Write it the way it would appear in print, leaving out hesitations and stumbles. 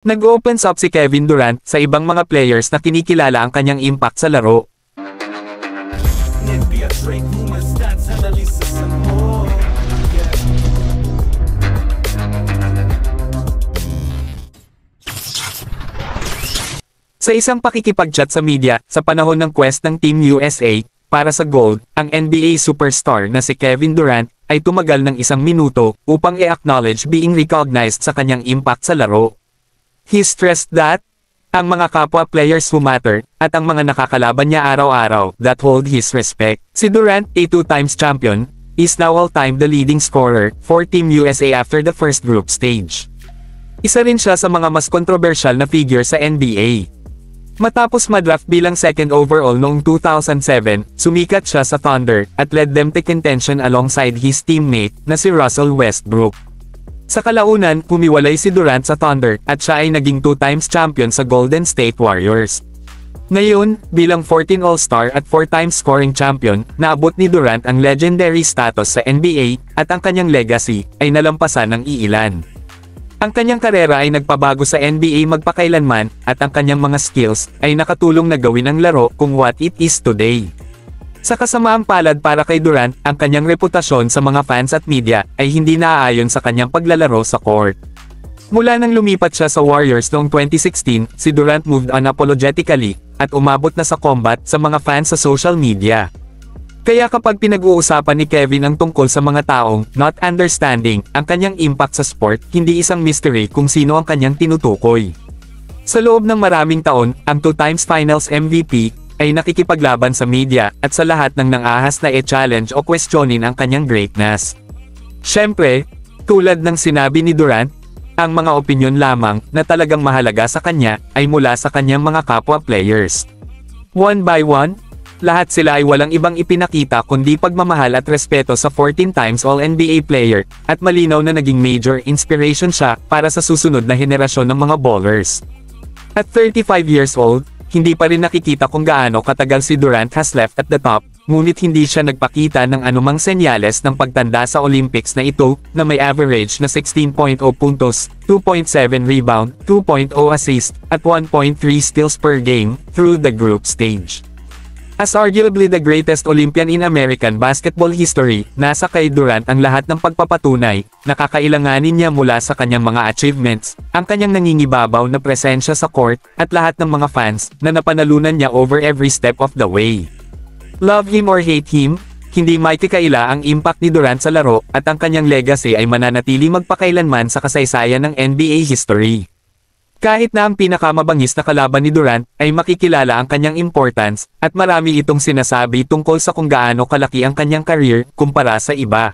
Nag-opens up si Kevin Durant sa ibang mga players na kinikilala ang kanyang impact sa laro. Sa isang pakikipag-chat sa media, sa panahon ng quest ng Team USA, para sa gold, ang NBA superstar na si Kevin Durant, ay tumagal ng 1 minuto, upang i-acknowledge being recognized sa kanyang impact sa laro. He stressed that, ang mga kapwa players who matter, at ang mga nakakalaban niya araw-araw, that hold his respect. Si Durant, a 2 times champion, is now all-time the leading scorer, for Team USA after the first group stage. Isa rin siya sa mga mas kontrobersyal na figure sa NBA. Matapos madraft bilang 2nd overall noong 2007, sumikat siya sa Thunder, at led them to contention alongside his teammate, na si Russell Westbrook. Sa kalaunan, humiwalay si Durant sa Thunder, at siya ay naging 2 times champion sa Golden State Warriors. Ngayon, bilang 14 All-Star at 4 times scoring champion, naabot ni Durant ang legendary status sa NBA, at ang kanyang legacy, ay nalampasan ng iilan. Ang kanyang karera ay nagpabago sa NBA magpakailanman, at ang kanyang mga skills, ay nakatulong na gawin ang laro kung what it is today. Sa kasamaang palad para kay Durant, ang kanyang reputasyon sa mga fans at media, ay hindi naaayon sa kanyang paglalaro sa court. Mula nang lumipat siya sa Warriors noong 2016, si Durant moved on unapologetically, at umabot na sa combat sa mga fans sa social media. Kaya kapag pinag-uusapan ni Kevin ang tungkol sa mga taong not understanding ang kanyang impact sa sport, hindi isang mystery kung sino ang kanyang tinutukoy. Sa loob ng maraming taon, ang 2 times finals MVP, ay nakikipaglaban sa media, at sa lahat ng nang-ahas na i-challenge o questionin ang kanyang greatness. Siyempre, tulad ng sinabi ni Durant, ang mga opinyon lamang na talagang mahalaga sa kanya, ay mula sa kanyang mga kapwa players. One by one, lahat sila ay walang ibang ipinakita kundi pagmamahal at respeto sa 14 times All-NBA player, at malinaw na naging major inspiration siya para sa susunod na henerasyon ng mga ballers. At 35 years old, hindi pa rin nakikita kung gaano katagal si Durant has left at the top, ngunit hindi siya nagpakita ng anumang senyales ng pagtanda sa Olympics na ito, na may average na 16.0 puntos, 2.7 rebound, 2.0 assist, at 1.3 steals per game, through the group stage. As arguably the greatest Olympian in American basketball history, nasa kay Durant ang lahat ng pagpapatunay, nakakailanganin niya mula sa kanyang mga achievements, ang kanyang nangingibabaw na presensya sa court, at lahat ng mga fans, na napanalunan niya over every step of the way. Love him or hate him, hindi maitikaila ang impact ni Durant sa laro, at ang kanyang legacy ay mananatili magpakailanman sa kasaysayan ng NBA history. Kahit na ang pinakamabangis na kalaban ni Durant, ay makikilala ang kanyang importance, at marami itong sinasabi tungkol sa kung gaano kalaki ang kanyang career, kumpara sa iba.